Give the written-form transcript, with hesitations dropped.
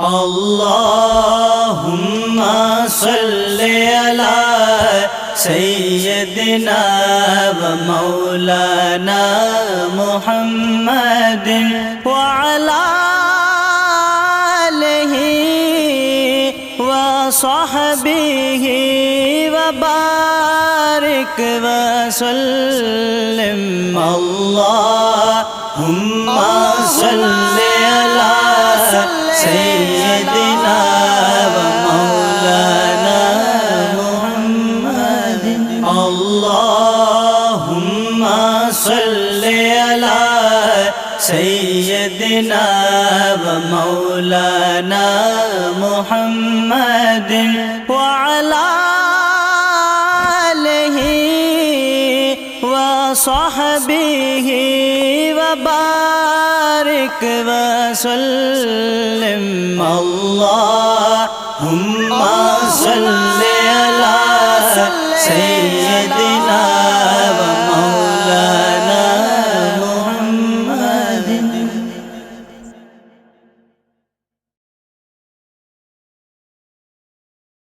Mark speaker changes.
Speaker 1: अल्लाहुम्मा सल्लि अला सय्यदिना व मौलाना मुहम्मदिन व अला आलिहि व सहबिहि व बारिक व सल्लिम। अल्लाहुम्मा सल्लि अला सय्यदिना व मौलाना मुहम्मदिन। अल्लाहुम्मा सल्लि अला सय्यदिना व मौलाना मुहम्मदिन व अला आलिहि व सहबिहि व बारिक व सल्लिम। अल्लाहुम्मा सल्लि